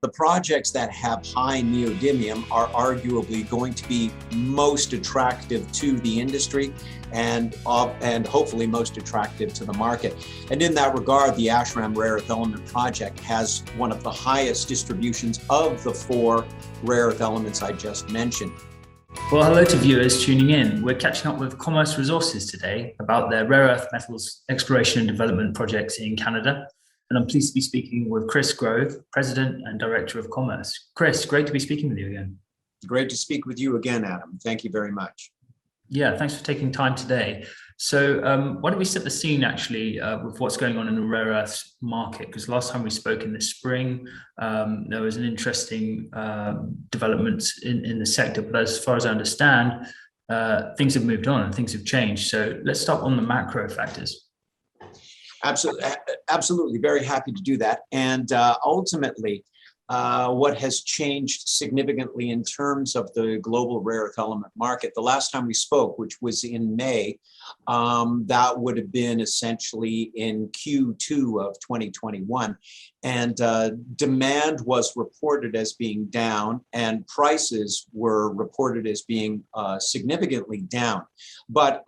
The projects that have high neodymium are arguably going to be most attractive to the industry and hopefully most attractive to the market. And in that regard, the Ashram Rare Earth Element project has one of the highest distributions of the four rare earth elements I just mentioned. Well, hello to viewers tuning in. We're catching up with Commerce Resources today about their rare earth metals exploration and development projects in Canada. And I'm pleased to be speaking with Chris Grove, President and Director of Commerce. Chris, great to be speaking with you again. Great to speak with you again, Adam. Thank you very much. Yeah, thanks for taking time today. So why don't we set the scene actually with what's going on in the rare earths market? Because last time we spoke in the spring, there was an interesting development in the sector. But as far as I understand, things have moved on and things have changed. So let's start on the macro factors. Absolutely. Very happy to do that. And ultimately, what has changed significantly in terms of the global rare earth element market. The last time we spoke, which was in May, that would have been essentially in Q2 of 2021. And demand was reported as being down and prices were reported as being significantly down. But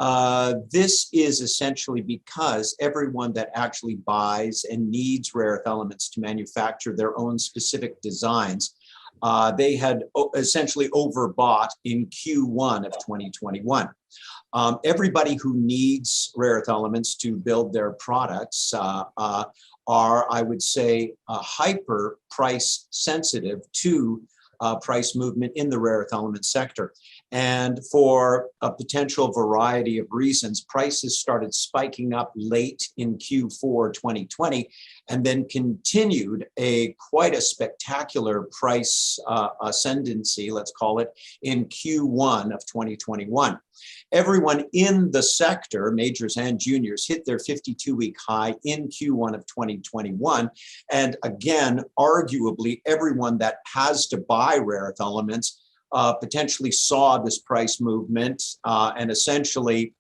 this is essentially because everyone that actually buys and needs rare earth elements to manufacture their own specific designs, they had essentially overbought in Q1 of 2021. Everybody who needs rare earth elements to build their products are, I would say, hyper price sensitive to price movement in the rare earth element sector. And for a potential variety of reasons, prices started spiking up late in Q4 2020 and then continued quite a spectacular price ascendancy, let's call it, in Q1 of 2021. Everyone in the sector, majors and juniors, hit their 52-week high in Q1 of 2021. And again, arguably, everyone that has to buy rare earth elements potentially saw this price movement and essentially,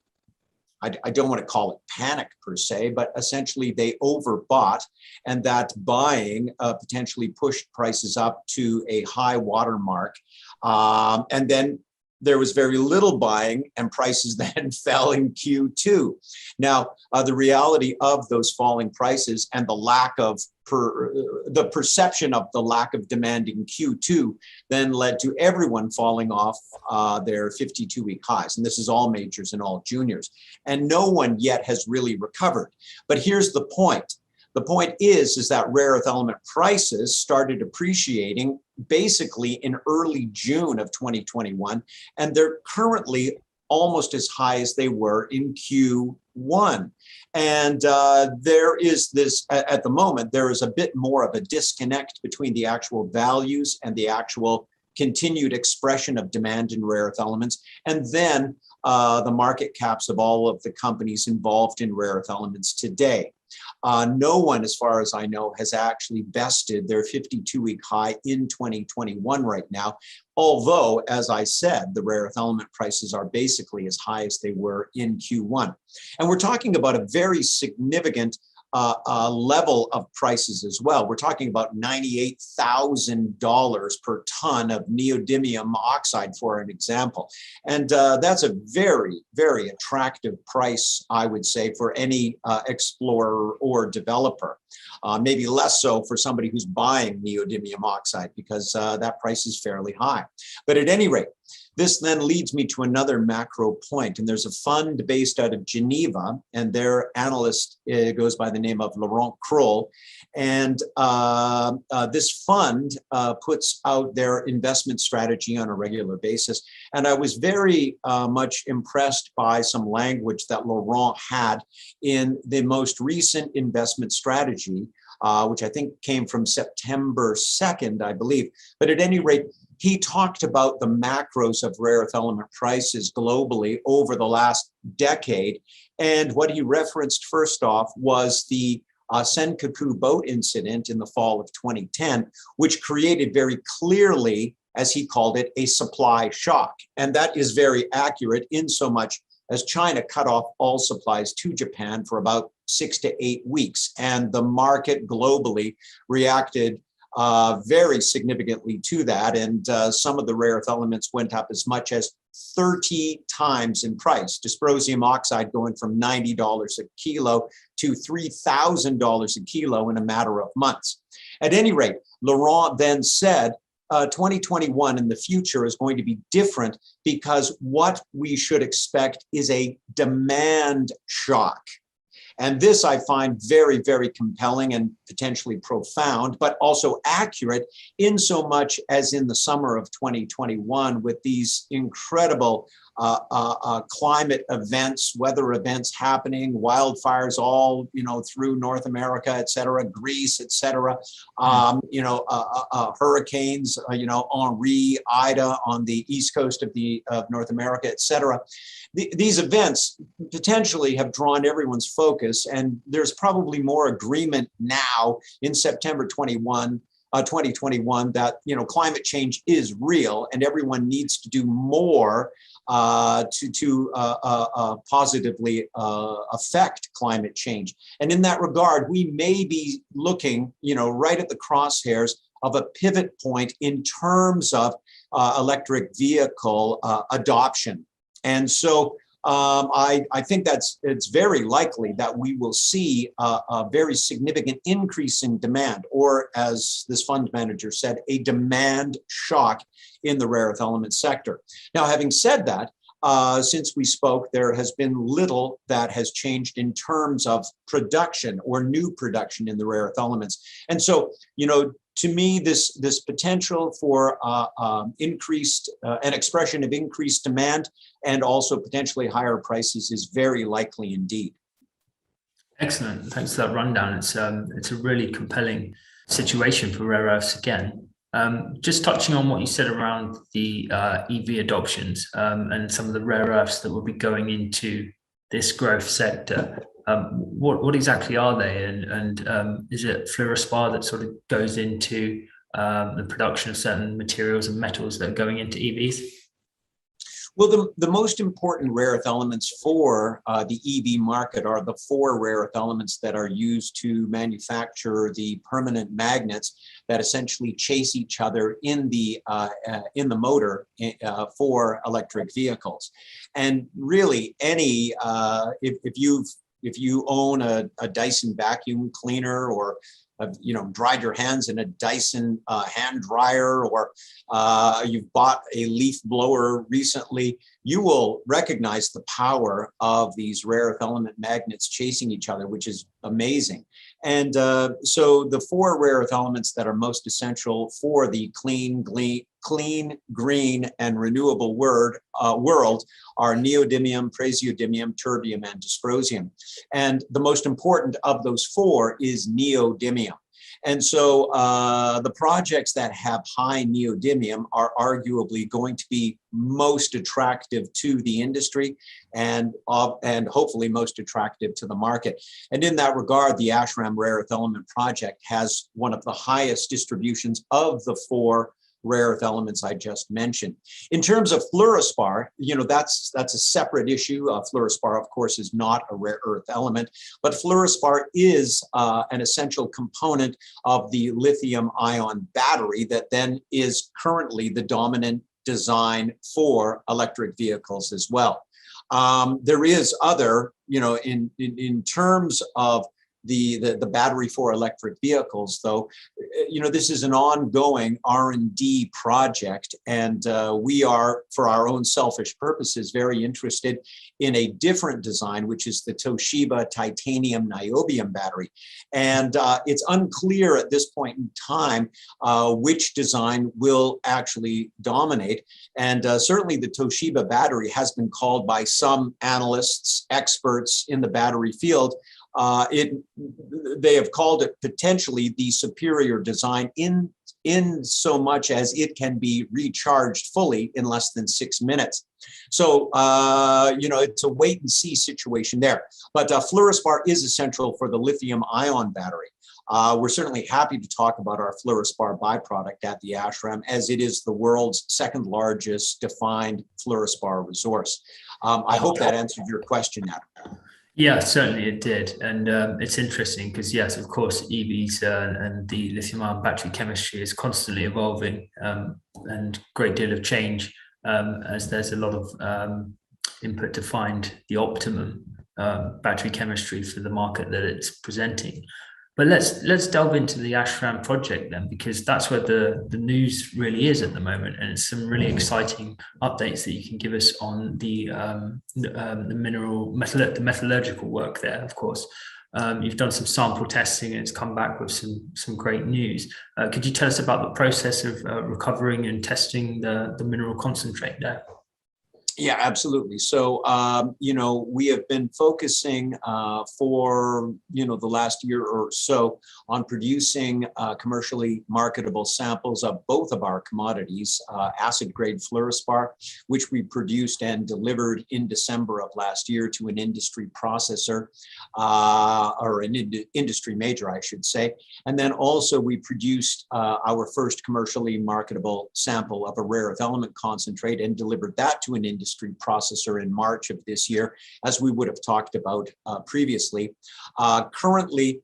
I don't want to call it panic per se, but essentially they overbought, and that buying potentially pushed prices up to a high watermark. And then there was very little buying and prices then fell in Q2. Now, the reality of those falling prices and the lack of the perception of the lack of demand in Q2 then led to everyone falling off their 52-week highs. And this is all majors and all juniors. And no one yet has really recovered. But here's the point. The point is that rare earth element prices started appreciating basically in early June of 2021, and they're currently almost as high as they were in Q1. And there is this, at the moment, there is a bit more of a disconnect between the actual values and the actual continued expression of demand in rare earth elements, and then the market caps of all of the companies involved in rare earth elements today. No one, as far as I know, has actually bested their 52-week high in 2021 right now. Although, as I said, the rare earth element prices are basically as high as they were in Q1. And we're talking about a very significant level of prices as well. We're talking about $98,000 per ton of neodymium oxide, for an example. And that's a very, very attractive price, I would say, for any explorer or developer. Maybe less so for somebody who's buying neodymium oxide, because that price is fairly high. But at any rate, this then leads me to another macro point. And there's a fund based out of Geneva, and their analyst goes by the name of Laurent Kroll. And this fund puts out their investment strategy on a regular basis. And I was very much impressed by some language that Laurent had in the most recent investment strategy, which I think came from September 2nd, I believe. But at any rate, he talked about the macros of rare earth element prices globally over the last decade. And what he referenced first off was the Senkaku boat incident in the fall of 2010, which created very clearly, as he called it, a supply shock. And that is very accurate in so much as China cut off all supplies to Japan for about 6 to 8 weeks. And the market globally reacted very significantly to that. And some of the rare earth elements went up as much as 30 times in price. Dysprosium oxide going from $90 a kilo to $3,000 a kilo in a matter of months. At any rate, Laurent then said, 2021 in the future is going to be different because what we should expect is a demand shock. And this I find very, very compelling and potentially profound, but also accurate in so much as in the summer of 2021 with these incredible climate events, weather events happening, wildfires all, through North America, et cetera, Greece, et cetera, hurricanes, Henri, Ida on the east coast of North America, et cetera. These events potentially have drawn everyone's focus, and there's probably more agreement now in September 2021 that climate change is real, and everyone needs to do more to positively affect climate change. And in that regard, we may be looking, right at the crosshairs of a pivot point in terms of electric vehicle adoption. And so I think it's very likely that we will see a very significant increase in demand, or as this fund manager said, a demand shock in the rare earth element sector. Now, having said that, since we spoke, there has been little that has changed in terms of production or new production in the rare earth elements. And so, to me, this potential for increased, an expression of increased demand and also potentially higher prices is very likely indeed. Excellent. Thanks for that rundown. It's a really compelling situation for rare earths again. Just touching on what you said around the EV adoptions and some of the rare earths that will be going into this growth sector. What exactly are they, and is it fluorspar that sort of goes into the production of certain materials and metals that are going into EVs? Well, the most important rare earth elements for the EV market are the 4 rare earth elements that are used to manufacture the permanent magnets that essentially chase each other in the motor for electric vehicles. And really, any if you own a Dyson vacuum cleaner, or dried your hands in a Dyson hand dryer, or you've bought a leaf blower recently, you will recognize the power of these rare earth element magnets chasing each other, which is amazing. And so the 4 rare earth elements that are most essential for the clean, green, and renewable world are neodymium, praseodymium, terbium, and dysprosium. And the most important of those 4 is neodymium. And so the projects that have high neodymium are arguably going to be most attractive to the industry and hopefully most attractive to the market. And in that regard, the Ashram Rare Earth Element Project has one of the highest distributions of the 4 rare earth elements I just mentioned. In terms of fluorspar, that's a separate issue. Fluorspar, of course, is not a rare earth element, but fluorspar is an essential component of the lithium-ion battery that then is currently the dominant design for electric vehicles as well. There is other, in terms of the battery for electric vehicles, though, this is an ongoing R&D project, and we are, for our own selfish purposes, very interested in a different design, which is the Toshiba titanium niobium battery. And it's unclear at this point in time which design will actually dominate. And certainly the Toshiba battery has been called by some analysts, experts in the battery field, they have called it potentially the superior design in so much as it can be recharged fully in less than 6 minutes. So, it's a wait and see situation there. But fluorspar is essential for the lithium-ion battery. We're certainly happy to talk about our fluorspar byproduct at the Ashram, as it is the world's 2nd largest defined fluorspar resource. I hope that answered your question, Adam. Yeah, certainly it did. And it's interesting because, yes, of course, EVs and the lithium ion battery chemistry is constantly evolving, and great deal of change, as there's a lot of input to find the optimum battery chemistry for the market that it's presenting. But let's delve into the Ashram project then, because that's where the news really is at the moment, and it's some really exciting updates that you can give us on the the metallurgical work there. Of course, you've done some sample testing and it's come back with some great news. Could you tell us about the process of recovering and testing the mineral concentrate there? Yeah, absolutely. So, we have been focusing for, the last year or so on producing commercially marketable samples of both of our commodities, acid grade fluorspar, which we produced and delivered in December of last year to an industry processor, or an industry major, I should say. And then also we produced our first commercially marketable sample of a rare earth element concentrate and delivered that to an industry processor in March of this year, as we would have talked about previously. Currently,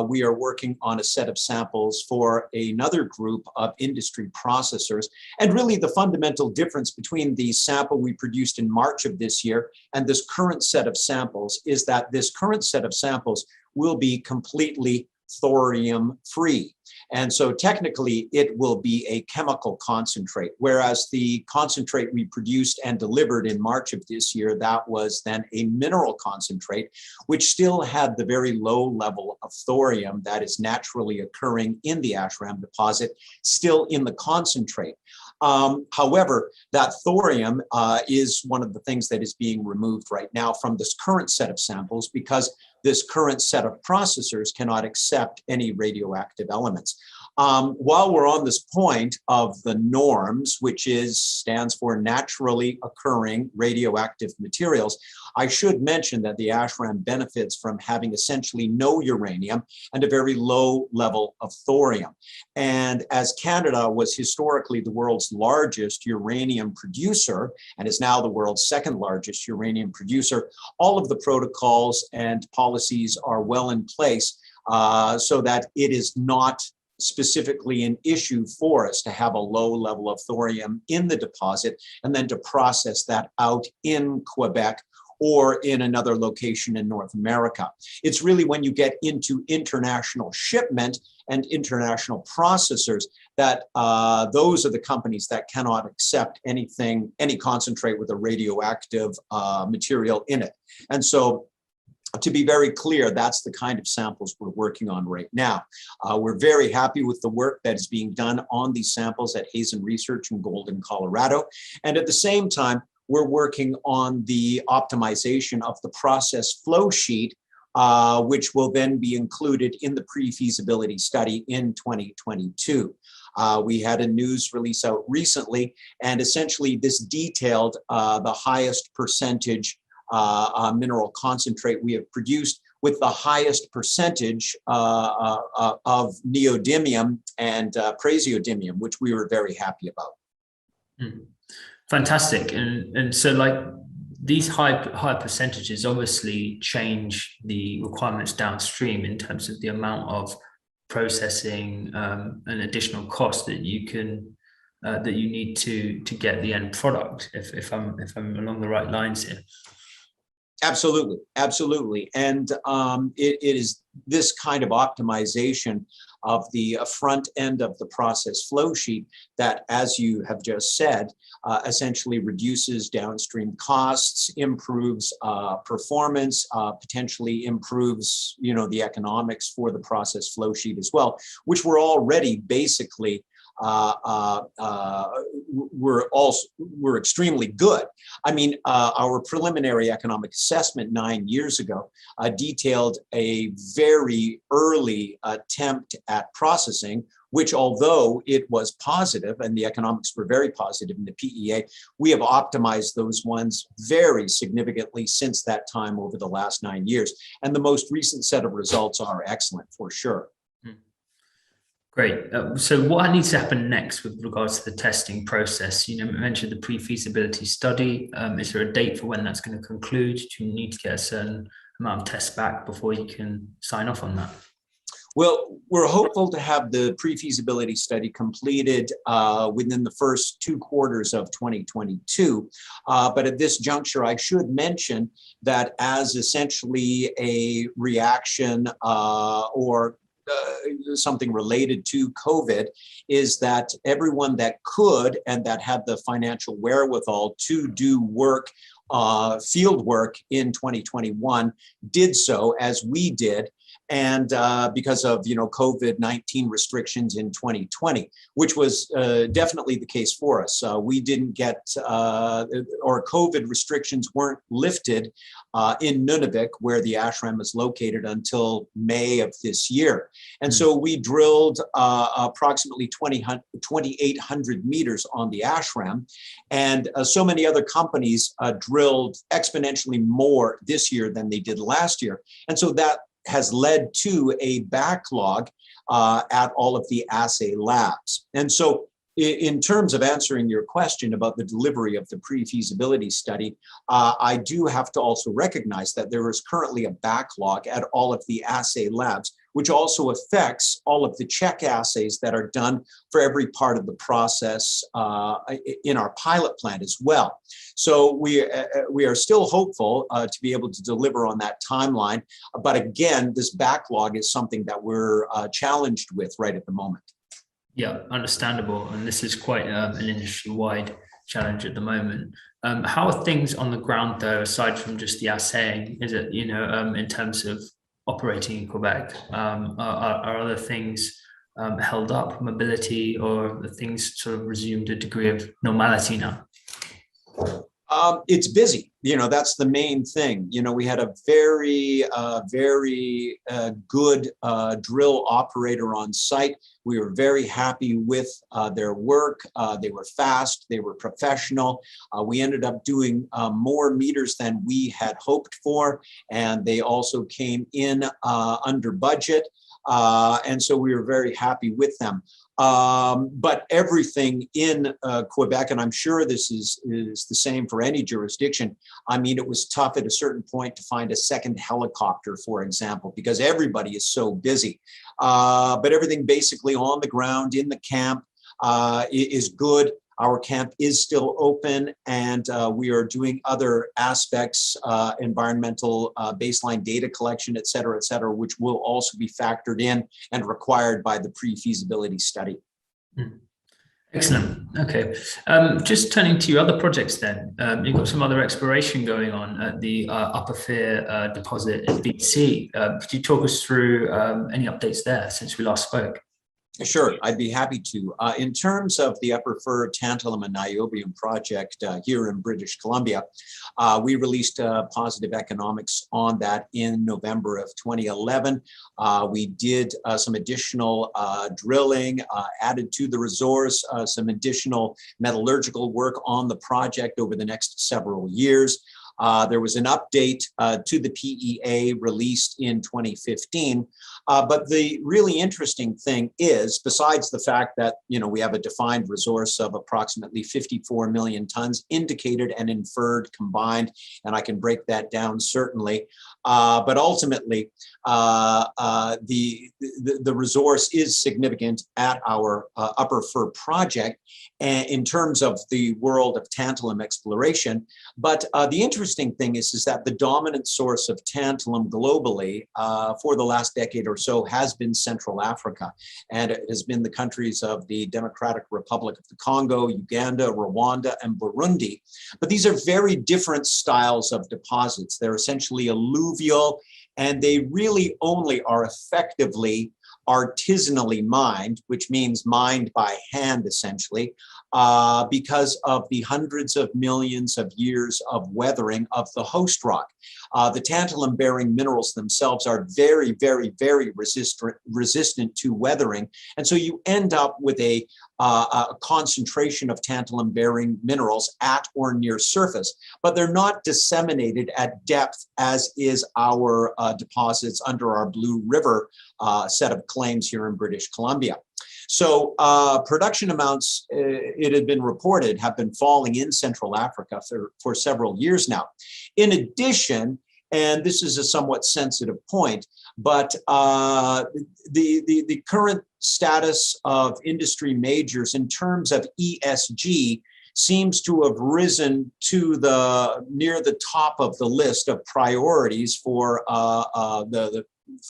we are working on a set of samples for another group of industry processors. And really the fundamental difference between the sample we produced in March of this year and this current set of samples is that this current set of samples will be completely thorium free. And so technically it will be a chemical concentrate, whereas the concentrate we produced and delivered in March of this year, that was then a mineral concentrate, which still had the very low level of thorium that is naturally occurring in the Ashram deposit, still in the concentrate. However, that thorium is one of the things that is being removed right now from this current set of samples, because this current set of processors cannot accept any radioactive elements. While we're on this point of the norms, which stands for naturally occurring radioactive materials, I should mention that the Ashram benefits from having essentially no uranium and a very low level of thorium. And as Canada was historically the world's largest uranium producer and is now the world's second largest uranium producer, all of the protocols and policies are well in place so that it is not specifically an issue for us to have a low level of thorium in the deposit and then to process that out in Quebec or in another location in North America. It's really when you get into international shipment and international processors that those are the companies that cannot accept anything, any concentrate with a radioactive material in it. And so, to be very clear, that's the kind of samples we're working on right now. We're very happy with the work that is being done on these samples at Hazen Research in Golden, Colorado. And at the same time, we're working on the optimization of the process flow sheet, which will then be included in the pre-feasibility study in 2022. We had a news release out recently, and essentially this detailed the highest percentage mineral concentrate we have produced with the highest percentage of neodymium and praseodymium, which we were very happy about. Fantastic. And so like these high percentages obviously change the requirements downstream in terms of the amount of processing and additional cost that you can that you need to get the end product, if I'm along the right lines here. Absolutely, absolutely. And it is this kind of optimization of the front end of the process flow sheet that, as you have just said, essentially reduces downstream costs, improves performance, potentially improves, the economics for the process flow sheet as well, which we're already basically we're extremely good. I mean, our preliminary economic assessment 9 years ago detailed a very early attempt at processing, which, although it was positive and the economics were very positive in the PEA, we have optimized those ones very significantly since that time over the last 9 years. And the most recent set of results are excellent for sure. Great. So what needs to happen next with regards to the testing process? You mentioned the pre-feasibility study. Is there a date for when that's going to conclude? Do you need to get a certain amount of tests back before you can sign off on that? Well, we're hopeful to have the pre-feasibility study completed within the first 2 quarters of 2022. But at this juncture, I should mention that as essentially a reaction or something related to COVID, is that everyone that could and that had the financial wherewithal to do work, field work in 2021, did so, as we did. And because of COVID-19 restrictions in 2020, which was definitely the case for us. We didn't get, or COVID restrictions weren't lifted in Nunavik, where the ashram is located, until May of this year. And so we drilled approximately 2,800 meters on the ashram. And so many other companies drilled exponentially more this year than they did last year. And so that has led to a backlog at all of the assay labs. And so in terms of answering your question about the delivery of the pre-feasibility study, I do have to also recognize that there is currently a backlog at all of the assay labs, which also affects all of the check assays that are done for every part of the process in our pilot plant as well. So we are still hopeful to be able to deliver on that timeline. But again, this backlog is something that we're challenged with right at the moment. Yeah, understandable. And this is quite an industry-wide challenge at the moment. How are things on the ground, though, aside from just the assaying? Is it, in terms of operating in Quebec, are other things held up, mobility, or the things sort of resumed a degree of normality now? It's busy. That's the main thing. We had a very good drill operator on site. We were very happy with their work. They were fast. They were professional. We ended up doing more meters than we had hoped for, and they also came in under budget. And so we were very happy with them. But everything in Quebec, and I'm sure this is the same for any jurisdiction, I mean, it was tough at a certain point to find a second helicopter, for example, because everybody is so busy. But everything basically on the ground in the camp is good. Our camp is still open, and we are doing other aspects, environmental baseline data collection, et cetera, which will also be factored in and required by the pre-feasibility study. Excellent. Okay. Just turning to your other projects then, you've got some other exploration going on at the Upper Fear deposit in BC. Could you talk us through any updates there since we last spoke? Sure, I'd be happy to. In terms of the Upper Fur Tantalum and Niobium project here in British Columbia, we released positive economics on that in November of 2011. We did some additional drilling, added to the resource, some additional metallurgical work on the project over the next several years. There was an update to the PEA released in 2015. But the really interesting thing is, besides the fact that, we have a defined resource of approximately 54 million tons indicated and inferred combined, and I can break that down certainly. But ultimately, the resource is significant at our Upper Fur project in terms of the world of tantalum exploration. But the interesting thing is that the dominant source of tantalum globally for the last decade or so has been Central Africa. And it has been the countries of the Democratic Republic of the Congo, Uganda, Rwanda, and Burundi. But these are very different styles of deposits. They're essentially alluvial, and they really only are effectively artisanally mined, which means mined by hand essentially, because of the hundreds of millions of years of weathering of the host rock. The tantalum-bearing minerals themselves are very, very, very resistant to weathering. And so you end up with a concentration of tantalum-bearing minerals at or near surface, but they're not disseminated at depth as is our deposits under our Blue River set of claims here in British Columbia. So production amounts, it had been reported, have been falling in Central Africa for several years now. In addition, and this is a somewhat sensitive point, but the current status of industry majors in terms of ESG seems to have risen to near the top of the list of priorities for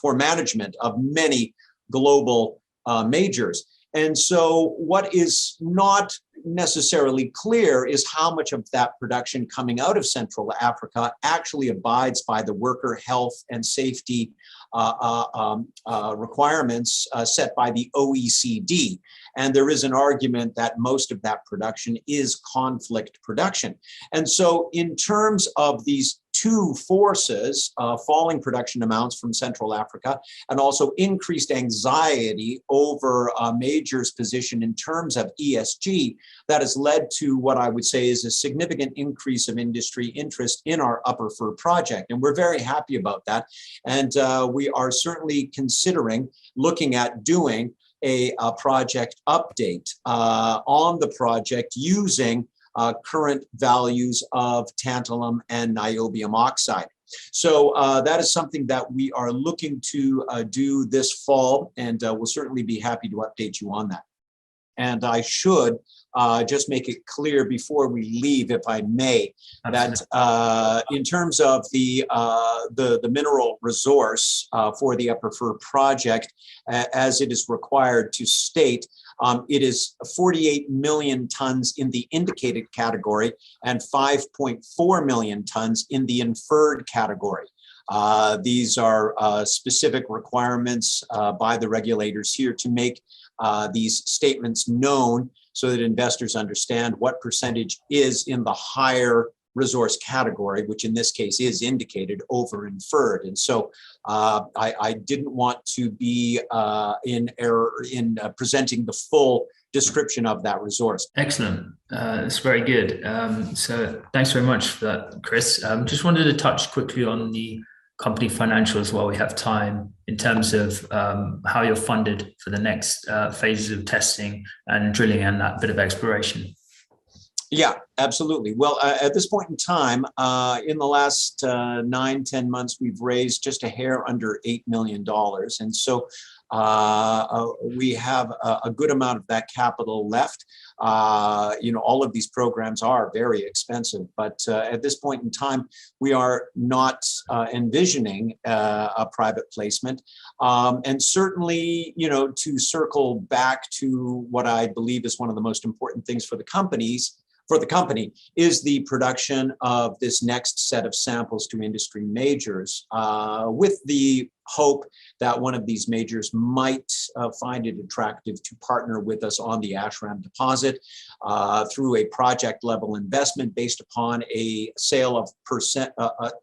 for management of many global majors. And so what is not necessarily clear is how much of that production coming out of Central Africa actually abides by the worker health and safety requirements set by the OECD. And there is an argument that most of that production is conflict production. And so in terms of these two forces, falling production amounts from Central Africa and also increased anxiety over a major's position in terms of ESG, that has led to what I would say is a significant increase of industry interest in our Upper Fur project. And we're very happy about that. And we are certainly considering looking at doing a project update on the project using current values of tantalum and niobium oxide. So that is something that we are looking to do this fall, and we'll certainly be happy to update you on that. And I should just make it clear before we leave, if I may, that in terms of the mineral resource for the Upper Fur project, as it is required to state, it is 48 million tons in the indicated category and 5.4 million tons in the inferred category. These are specific requirements by the regulators here to make these statements known so that investors understand what percentage is in the higher resource category, which in this case is indicated over inferred. And so I didn't want to be in error in presenting the full description of that resource. Excellent. That's very good. So thanks very much for that, Chris. Just wanted to touch quickly on the company financials while we have time, in terms of how you're funded for the next phases of testing and drilling and that bit of exploration. Yeah, absolutely. Well, at this point in time, in the last 9-10 months, we've raised just a hair under $8 million. And so we have a good amount of that capital left. All of these programs are very expensive, but at this point in time, we are not envisioning a private placement. And certainly, to circle back to what I believe is one of the most important things for the company is the production of this next set of samples to industry majors, with the hope that one of these majors might find it attractive to partner with us on the Ashram deposit through a project level investment based upon a sale of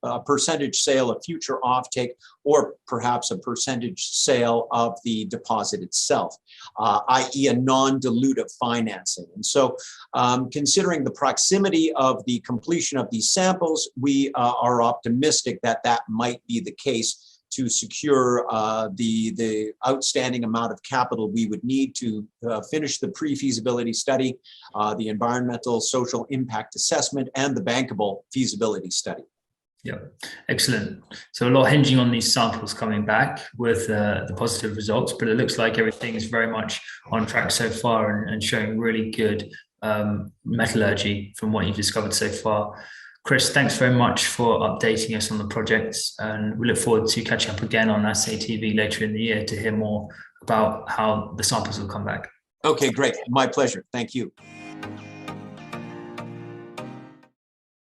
a percentage sale of future offtake, or perhaps a percentage sale of the deposit itself, i.e. a non-dilutive financing. And so considering the proximity of the completion of these samples, we are optimistic that that might be the case to secure the outstanding amount of capital we would need to finish the pre-feasibility study, the environmental social impact assessment, and the bankable feasibility study. Yeah, excellent. So a lot hinging on these samples coming back with the positive results, but it looks like everything is very much on track so far and showing really good metallurgy from what you've discovered so far. Chris, thanks very much for updating us on the projects, and we look forward to catching up again on Assay TV later in the year to hear more about how the samples will come back. Okay, great. My pleasure. Thank you.